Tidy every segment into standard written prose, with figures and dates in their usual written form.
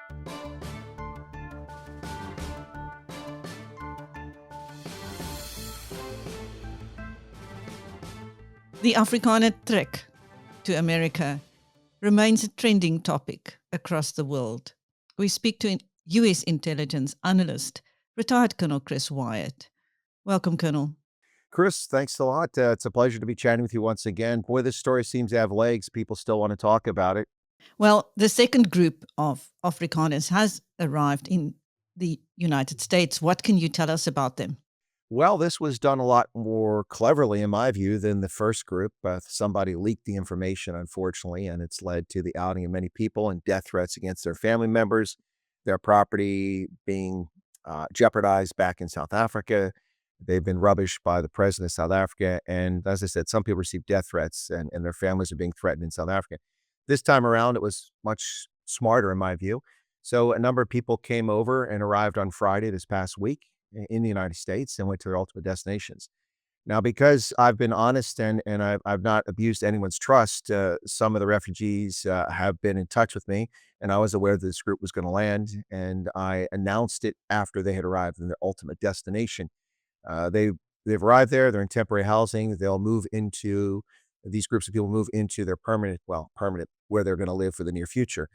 The Afrikaner trek to America remains a trending topic across the world. We speak to US intelligence analyst, retired Colonel Chris Wyatt. Welcome, Colonel. Chris, thanks a lot. It's a pleasure to be chatting with you once again. Boy, this story seems to have legs. People still want to talk about it. Well, the second group of Afrikaners has arrived in the United States. What can you tell us about them? Well, this was done a lot more cleverly, in my view, than the first group. Somebody leaked the information, unfortunately, and it's led to the outing of many people and death threats against their family members, their property being jeopardized back in South Africa. They've been rubbished by the president of South Africa. And as I said, some people received death threats and their families are being threatened in South Africa. This time around, it was much smarter, in my view. So a number of people came over and arrived on Friday this past week in the United States and went to their ultimate destinations. Now, because I've been honest and I've not abused anyone's trust, some of the refugees have been in touch with me, and I was aware that this group was going to land, and I announced it after they had arrived in their ultimate destination. Uh, they they've arrived there. They're in temporary housing. They'll move into these groups of people move into their permanent where they're going to live for the near future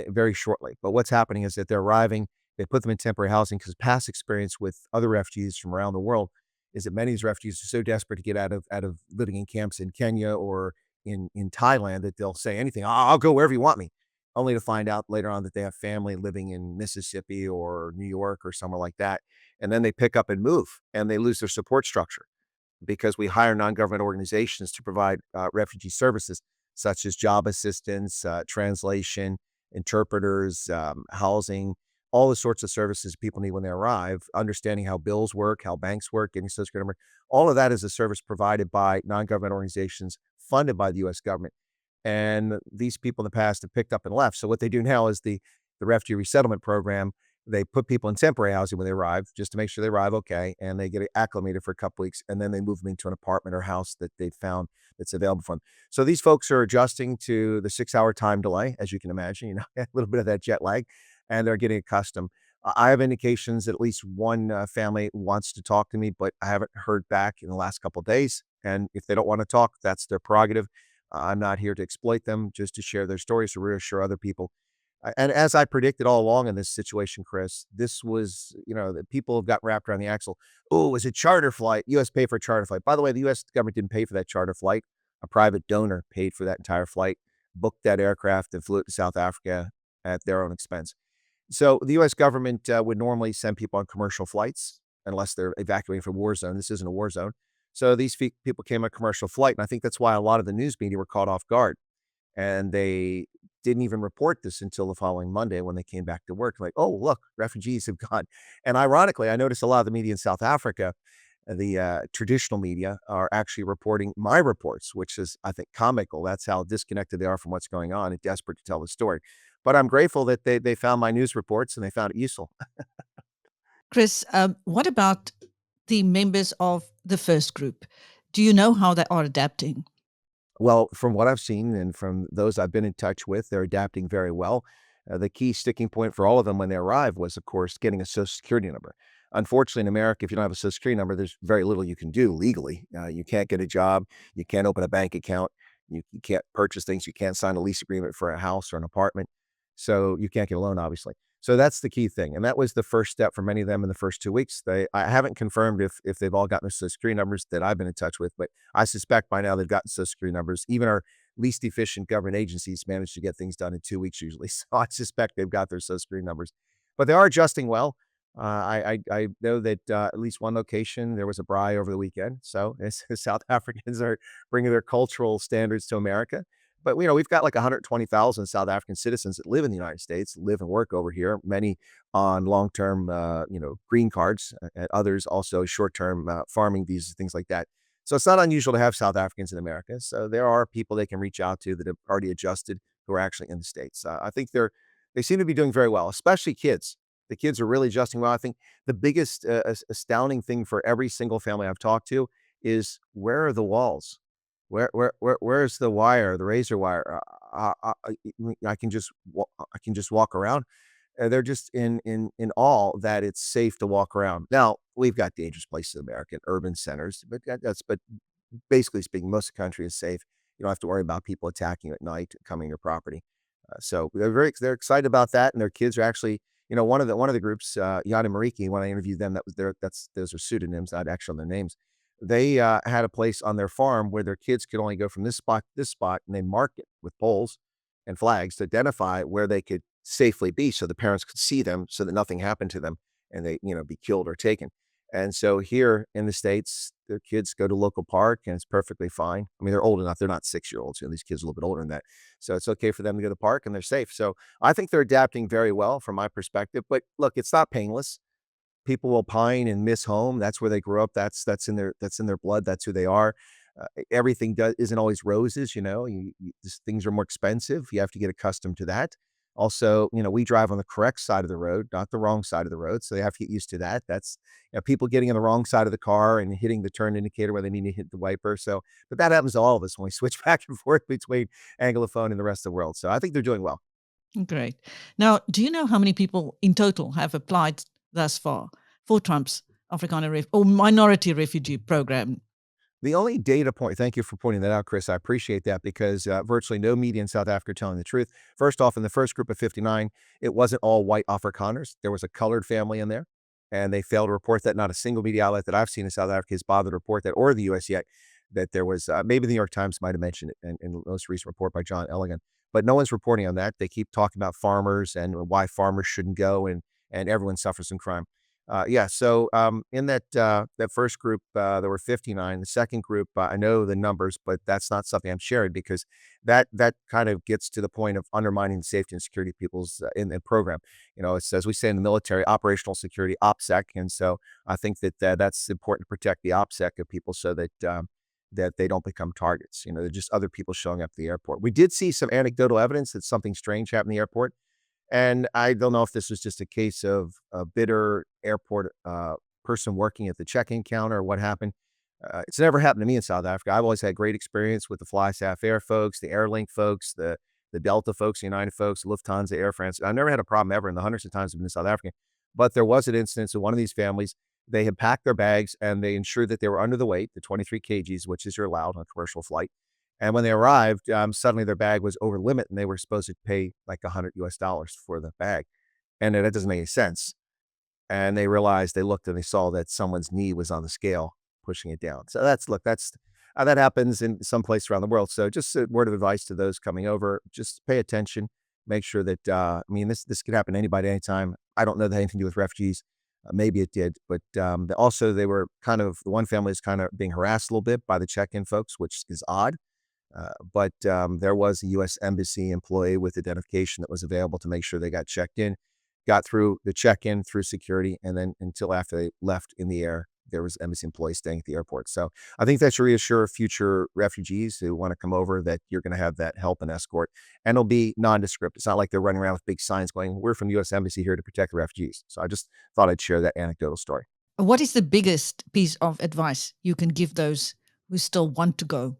very shortly. But what's happening is that they're arriving. They put them in temporary housing because past experience with other refugees from around the world is that many of these refugees are so desperate to get out of living in camps in Kenya or in Thailand that they'll say anything. I'll go wherever you want me, only to find out later on that they have family living in Mississippi or New York or somewhere like that. And then they pick up and move and they lose their support structure because we hire non-government organizations to provide refugee services such as job assistance, translation, interpreters, housing, all the sorts of services people need when they arrive, understanding how bills work, how banks work, getting social security number. All of that is a service provided by non-government organizations funded by the US government. And these people in the past have picked up and left. So what they do now is the refugee resettlement program. They put people in temporary housing when they arrive, just to make sure they arrive okay, and they get acclimated for a couple weeks, and then they move them into an apartment or house that they found that's available for them. So these folks are adjusting to the 6-hour time delay, as you can imagine, a little bit of that jet lag, and they're getting accustomed. I have indications that at least one family wants to talk to me, but I haven't heard back in the last couple of days. And if they don't want to talk, that's their prerogative. I'm not here to exploit them, just to share their stories to reassure other people. And as I predicted all along in this situation, Chris, this was, that people have got wrapped around the axle. Oh, it was a charter flight. US paid for a charter flight. By the way, the US government didn't pay for that charter flight. A private donor paid for that entire flight, booked that aircraft and flew it to South Africa at their own expense. So the US government would normally send people on commercial flights unless they're evacuating from a war zone. This isn't a war zone. So these people came on a commercial flight. And I think that's why a lot of the news media were caught off guard. And they didn't even report this until the following Monday when they came back to work. Like, oh, look, refugees have gone. And ironically, I noticed a lot of the media in South Africa, the traditional media, are actually reporting my reports, which is, I think, comical. That's how disconnected they are from what's going on and desperate to tell the story. But I'm grateful that they found my news reports and they found it useful. Chris, what about the members of the first group? Do you know how they are adapting? Well, from what I've seen and from those I've been in touch with, they're adapting very well. The key sticking point for all of them when they arrived was, of course, getting a Social Security number. Unfortunately, in America, if you don't have a Social Security number, there's very little you can do legally. You can't get a job, you can't open a bank account, you can't purchase things, you can't sign a lease agreement for a house or an apartment. So you can't get a loan, obviously. So that's the key thing. And that was the first step for many of them in the first 2 weeks. I haven't confirmed if they've all gotten their Social Security numbers that I've been in touch with, but I suspect by now they've gotten Social Security numbers. Even our least efficient government agencies manage to get things done in 2 weeks usually. So I suspect they've got their Social Security numbers, but they are adjusting well. I know that at least one location there was a braai over the weekend. So South Africans are bringing their cultural standards to America. But we've got like 120,000 South African citizens that live in the United States, live and work over here. Many on long-term, green cards, and others also short-term farming visas, things like that. So it's not unusual to have South Africans in America. So there are people they can reach out to that have already adjusted who are actually in the States. I think they seem to be doing very well, especially kids. The kids are really adjusting well. I think the biggest astounding thing for every single family I've talked to is, where are the walls? Where's the wire, the razor wire? I can just walk around. They're just in awe that it's safe to walk around. Now, we've got dangerous places in America, urban centers, but but basically speaking, most of the country is safe. You don't have to worry about people attacking you at night, coming to your property. So they're excited about that, and their kids are actually, one of the groups, Jan and Mariki, when I interviewed them, that was their that's those are pseudonyms, not actual their names. They had a place on their farm where their kids could only go from this spot to this spot, and they marked it with poles and flags to identify where they could safely be, so the parents could see them, so that nothing happened to them, and they be killed or taken. And so here in the States, their kids go to local park and it's perfectly fine. I mean, they're old enough. They're not 6-year-olds. These kids are a little bit older than that. So it's okay for them to go to the park and they're safe. So I think they're adapting very well from my perspective. But look, it's not painless. People will pine and miss home. That's where they grew up. That's in their blood. That's who they are. Everything isn't always roses. Things are more expensive. You have to get accustomed to that. Also, we drive on the correct side of the road, not the wrong side of the road. So they have to get used to that. That's people getting on the wrong side of the car and hitting the turn indicator where they need to hit the wiper. So, but that happens to all of us when we switch back and forth between Anglophone and the rest of the world. So I think they're doing well. Great. Now, do you know how many people in total have applied thus far for Trump's Afrikaner or minority refugee program? The only data point, thank you for pointing that out, Chris. I appreciate that because virtually no media in South Africa are telling the truth. First off, in the first group of 59, it wasn't all white Afrikaners. There was a colored family in there, and they failed to report that. Not a single media outlet that I've seen in South Africa has bothered to report that, or the U.S. yet, that there was, maybe the New York Times might have mentioned it in the most recent report by John Elligan, but no one's reporting on that. They keep talking about farmers and why farmers shouldn't go, and everyone suffers from crime. Yeah, so in that first group, there were 59. The second group, I know the numbers, but that's not something I'm sharing because that kind of gets to the point of undermining the safety and security of people's in the program. It's as we say in the military, operational security, OPSEC, and so I think that's important to protect the OPSEC of people so that they don't become targets. They're just other people showing up at the airport. We did see some anecdotal evidence that something strange happened in the airport. And I don't know if this was just a case of a bitter airport person working at the check-in counter or what happened. It's never happened to me in South Africa. I've always had great experience with the FlySafe Air folks, the Airlink folks, the Delta folks, the United folks, Lufthansa, Air France. I've never had a problem ever in the hundreds of times I've been in South Africa. But there was an instance of one of these families. They had packed their bags and they ensured that they were under the weight, the 23 kgs, which is you're allowed on a commercial flight. And when they arrived, suddenly their bag was over limit and they were supposed to pay like $100 for the bag. And that doesn't make any sense. And they realized, they looked and they saw that someone's knee was on the scale, pushing it down. So that's that happens in some place around the world. So just a word of advice to those coming over, just pay attention, make sure that, this could happen to anybody, anytime. I don't know that had anything to do with refugees. Maybe it did, but also they were the one family is kind of being harassed a little bit by the check-in folks, which is odd. But there was a U.S. Embassy employee with identification that was available to make sure they got checked in, got through the check-in, through security, and then until after they left in the air, there was embassy employees staying at the airport. So I think that should reassure future refugees who want to come over that you're going to have that help and escort, and it'll be nondescript. It's not like they're running around with big signs going, "We're from the U.S. Embassy here to protect the refugees." So I just thought I'd share that anecdotal story. What is the biggest piece of advice you can give those who still want to go?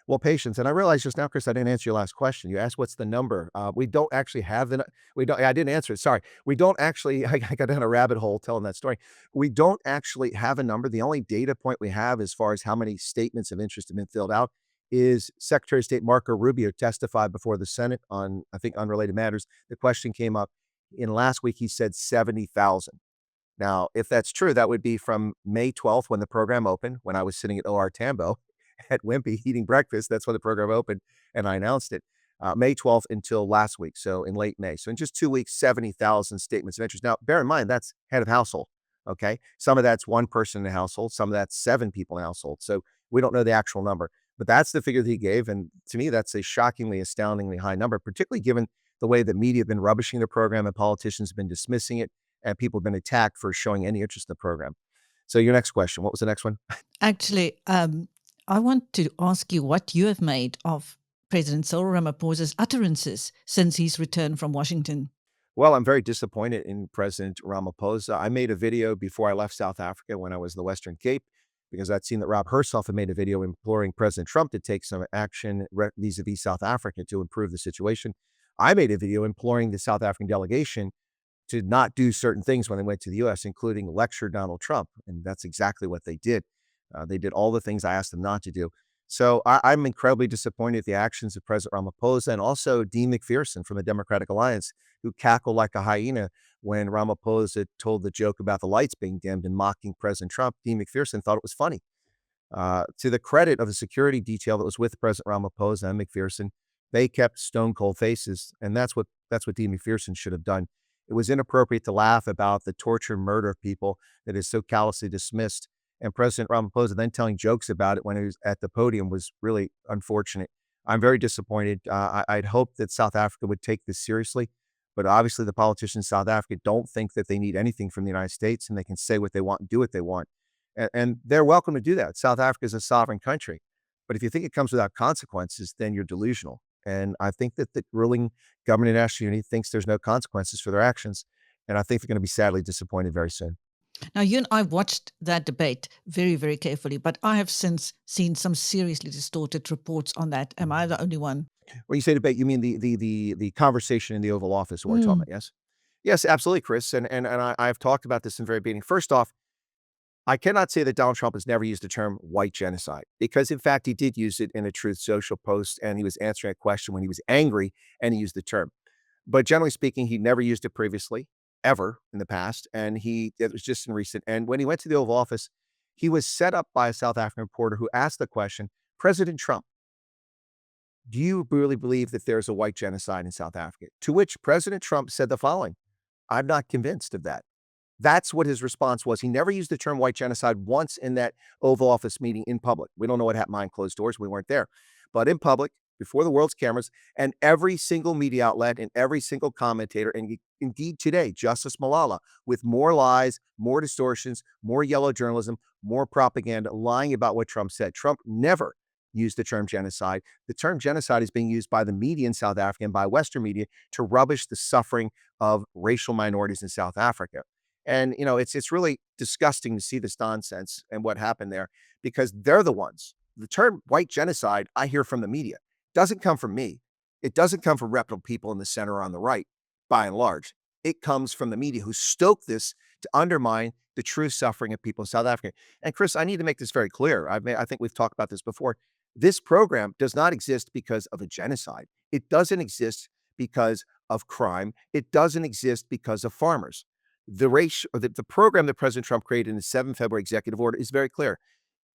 Well, patience. And I realized just now, Chris, I didn't answer your last question. You asked what's the number. We don't actually have we don't, I didn't answer it. Sorry. We don't actually, I got down a rabbit hole telling that story. We don't actually have a number. The only data point we have as far as how many statements of interest have been filled out is Secretary of State Marco Rubio testified before the Senate on, I think, unrelated matters. The question came up in last week. He said 70,000. Now, if that's true, that would be from May 12th when the program opened, when I was sitting at OR Tambo at Wimpy eating breakfast. That's when the program opened and I announced it. May 12th until last week, so in late May. So in just 2 weeks, 70,000 statements of interest. Now, bear in mind, that's head of household, okay? Some of that's one person in the household, some of that's 7 people in the household. So we don't know the actual number, but that's the figure that he gave. And to me, that's a shockingly, astoundingly high number, particularly given the way that media have been rubbishing the program and politicians have been dismissing it and people have been attacked for showing any interest in the program. So your next question, what was the next one? Actually, I want to ask you what you have made of President Cyril Ramaphosa's utterances since his return from Washington. Well, I'm very disappointed in President Ramaphosa. I made a video before I left South Africa when I was in the Western Cape, because I'd seen that Rob Herself had made a video imploring President Trump to take some action vis-a-vis South Africa to improve the situation. I made a video imploring the South African delegation to not do certain things when they went to the US, including lecture Donald Trump. And that's exactly what they did. They did all the things I asked them not to do. So I'm incredibly disappointed at the actions of President Ramaphosa and also Dean McPherson from the Democratic Alliance, who cackled like a hyena when Ramaphosa told the joke about the lights being dimmed and mocking President Trump. Dean McPherson thought it was funny. To the credit of the security detail that was with President Ramaphosa and McPherson, they kept stone cold faces, and that's what Dean McPherson should have done. It was inappropriate to laugh about the torture and murder of people that is so callously dismissed. And President Ramaphosa then telling jokes about it when he was at the podium was really unfortunate. I'm very disappointed. I'd hope that South Africa would take this seriously, but obviously the politicians in South Africa don't think that they need anything from the United States, and they can say what they want and do what they want. And they're welcome to do that. South Africa is a sovereign country. But if you think it comes without consequences, then you're delusional. And I think that the ruling government of national unity thinks there's no consequences for their actions. And I think they're going to be sadly disappointed very soon. Now, you and I watched that debate very, very carefully, but I have since seen some seriously distorted reports on that. Am I the only one? When you say debate, you mean the conversation in the Oval Office, what we're talking about, yes? Yes, absolutely, Chris. And I've talked about this in the very beginning. First off, I cannot say that Donald Trump has never used the term white genocide, because in fact, he did use it in a Truth Social post, and he was answering a question when he was angry and he used the term. But generally speaking, he never used it previously, ever in the past. And it was just in recent. And when he went to the Oval Office, he was set up by a South African reporter who asked the question, President Trump, do you really believe that there's a white genocide in South Africa? To which President Trump said the following, I'm not convinced of that. That's what his response was. He never used the term white genocide once in that Oval Office meeting in public. We don't know what happened behind closed doors. We weren't there. But in public, before the world's cameras, and every single media outlet and every single commentator, and indeed today, Justice Malala, with more lies, more distortions, more yellow journalism, more propaganda, lying about what Trump said. Trump never used the term genocide. The term genocide is being used by the media in South Africa and by Western media to rubbish the suffering of racial minorities in South Africa. And, it's really disgusting to see this nonsense and what happened there, because they're the ones. The term white genocide, I hear from the media, doesn't come from me. It doesn't come from reputable people in the center or on the right, by and large. It comes from the media who stoke this to undermine the true suffering of people in South Africa. And Chris, I need to make this very clear. I think we've talked about this before. This program does not exist because of a genocide. It doesn't exist because of crime. It doesn't exist because of farmers. The program that President Trump created in the 7th February executive order is very clear.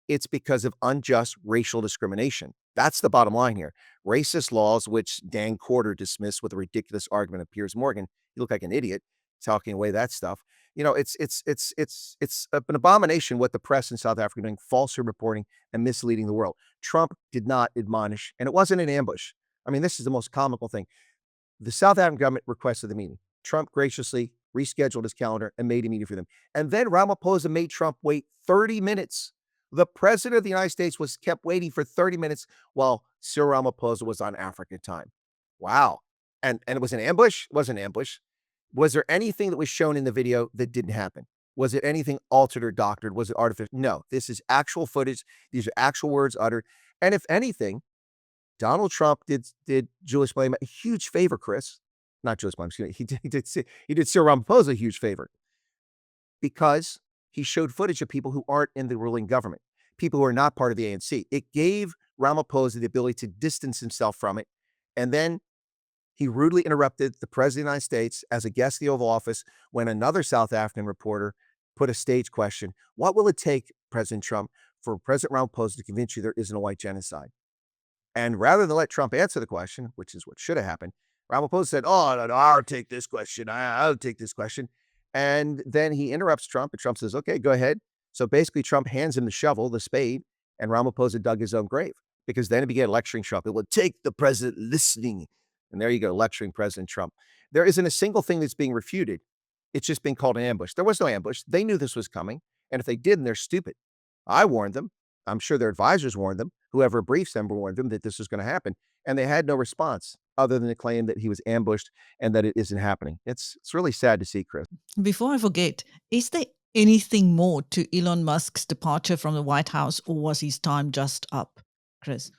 It's because of unjust racial discrimination. That's the bottom line here. Racist laws, which Dan Corder dismissed with a ridiculous argument of Piers Morgan. You look like an idiot talking away that stuff. It's an abomination what the press in South Africa are doing, falsely reporting and misleading the world. Trump did not admonish, and it wasn't an ambush. I mean, this is the most comical thing. The South African government requested the meeting. Trump graciously rescheduled his calendar and made a meeting for them. And then Ramaphosa made Trump wait 30 minutes. The president of the United States was kept waiting for 30 minutes while Cyril Ramaphosa was on African time. Wow. And it was an ambush? It wasn't an ambush. Was there anything that was shown in the video that didn't happen? Was it anything altered or doctored? Was it artificial? No, this is actual footage. These are actual words uttered. And if anything, Donald Trump did Julius Malema a huge favor, Chris. Not Julius Malema, excuse me. He did Cyril Ramaphosa a huge favor, because he showed footage of people who aren't in the ruling government, people who are not part of the ANC. It gave Ramaphosa the ability to distance himself from it. And then he rudely interrupted the president of the United States as a guest in the Oval Office when another South African reporter put a stage question. What will it take, President Trump, for President Ramaphosa to convince you there isn't a white genocide? And rather than let Trump answer the question, which is what should have happened, Ramaphosa said, oh, no, I'll take this question. I'll take this question. And then he interrupts Trump, and Trump says, okay, go ahead. So basically, Trump hands him the shovel, the spade, and Ramaphosa dug his own grave, because then he began lecturing Trump. It will take the president listening. And there you go, lecturing President Trump. There isn't a single thing that's being refuted. It's just being called an ambush. There was no ambush. They knew this was coming. And if they didn't, they're stupid. I warned them. I'm sure their advisors warned them. Whoever briefs them warned them that this was going to happen. And they had no response other than to claim that he was ambushed and that it isn't happening. It's really sad to see, Chris. Before I forget, is there anything more to Elon Musk's departure from the White House, or was his time just up, Chris?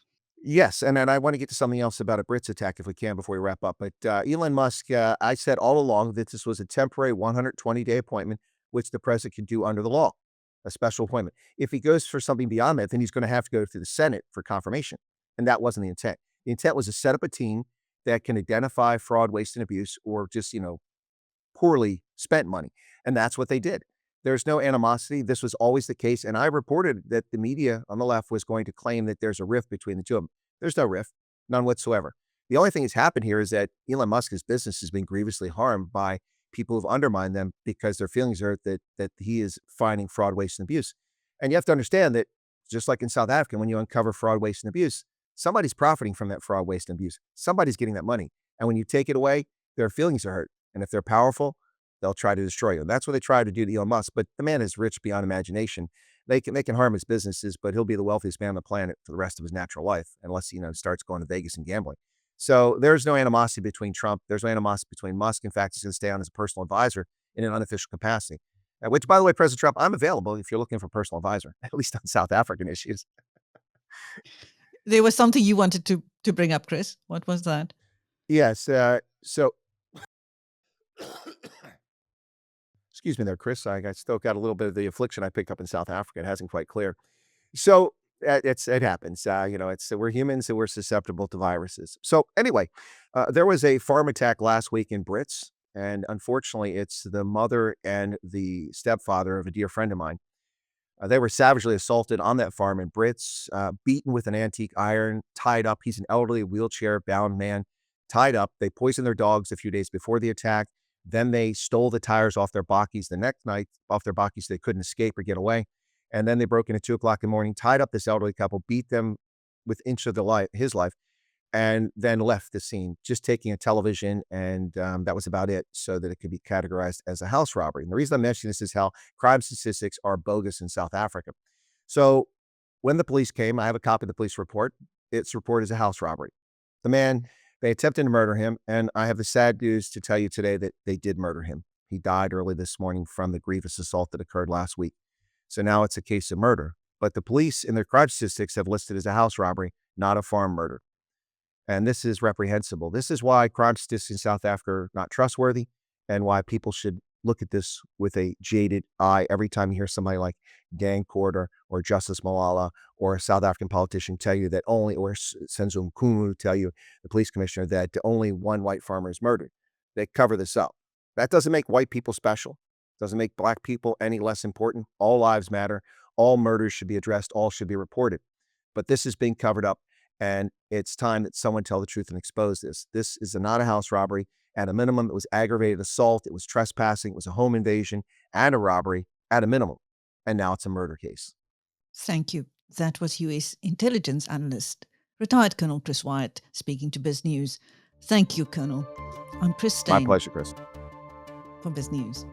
Yes, and then I want to get to something else about a Brits attack if we can before we wrap up. But Elon Musk, I said all along that this was a temporary 120-day appointment, which the president could do under the law, a special appointment. If he goes for something beyond that, then he's going to have to go through the Senate for confirmation, and that wasn't the intent. The intent was to set up a team that can identify fraud, waste, and abuse, or just poorly spent money, and that's what they did. There's no animosity. This was always the case, and I reported that the media on the left was going to claim that there's a rift between the two of them. There's no rift, none whatsoever. The only thing that's happened here is that Elon Musk's business has been grievously harmed by people who've undermined them because their feelings are that he is finding fraud, waste, and abuse. And you have to understand that just like in South Africa, when you uncover fraud, waste, and abuse, somebody's profiting from that fraud, waste, and abuse. Somebody's getting that money. And when you take it away, their feelings are hurt. And if they're powerful, they'll try to destroy you. And that's what they tried to do to Elon Musk. But the man is rich beyond imagination. They can harm his businesses, but he'll be the wealthiest man on the planet for the rest of his natural life, unless starts going to Vegas and gambling. So there's no animosity between Trump. There's no animosity between Musk. In fact, he's going to stay on as a personal advisor in an unofficial capacity. Which, by the way, President Trump, I'm available if you're looking for a personal advisor, at least on South African issues. There was something you wanted to bring up, Chris. What was that? Yes. So excuse me there, Chris. I still got a little bit of the affliction I picked up in South Africa. It hasn't quite cleared. So it happens. We're humans and we're susceptible to viruses. So anyway, there was a farm attack last week in Brits, and unfortunately, it's the mother and the stepfather of a dear friend of mine. They were savagely assaulted on that farm in Brits, beaten with an antique iron, tied up. He's an elderly, wheelchair-bound man, tied up. They poisoned their dogs a few days before the attack. Then they stole the tires off their bakkies the next night, off their bakkies so they couldn't escape or get away. And then they broke in at 2 o'clock in the morning, tied up this elderly couple, beat them with inch of his life, and then left the scene, just taking a television, and that was about it, so that it could be categorized as a house robbery. And the reason I'm mentioning this is how crime statistics are bogus in South Africa. So when the police came, I have a copy of the police report. It's reported as a house robbery. The man, they attempted to murder him, and I have the sad news to tell you today that they did murder him. He died early this morning from the grievous assault that occurred last week. So now it's a case of murder. But the police in their crime statistics have listed as a house robbery, not a farm murder. And this is reprehensible. This is why crime statistics in South Africa are not trustworthy, and why people should look at this with a jaded eye every time you hear somebody like Dan Corder or Justice Malala or a South African politician tell you that only, or Senzo Mkhulu tell you, the police commissioner, that only one white farmer is murdered. They cover this up. That doesn't make white people special. Doesn't make black people any less important. All lives matter. All murders should be addressed. All should be reported. But this is being covered up, and it's time that someone tell the truth and expose this. This is not a house robbery. At a minimum, it was aggravated assault. It was trespassing. It was a home invasion and a robbery at a minimum. And now it's a murder case. Thank you. That was U.S. intelligence analyst, retired Colonel Chris Wyatt, speaking to BizNews. Thank you, Colonel. I'm Chris Stein. My pleasure, Chris. For BizNews.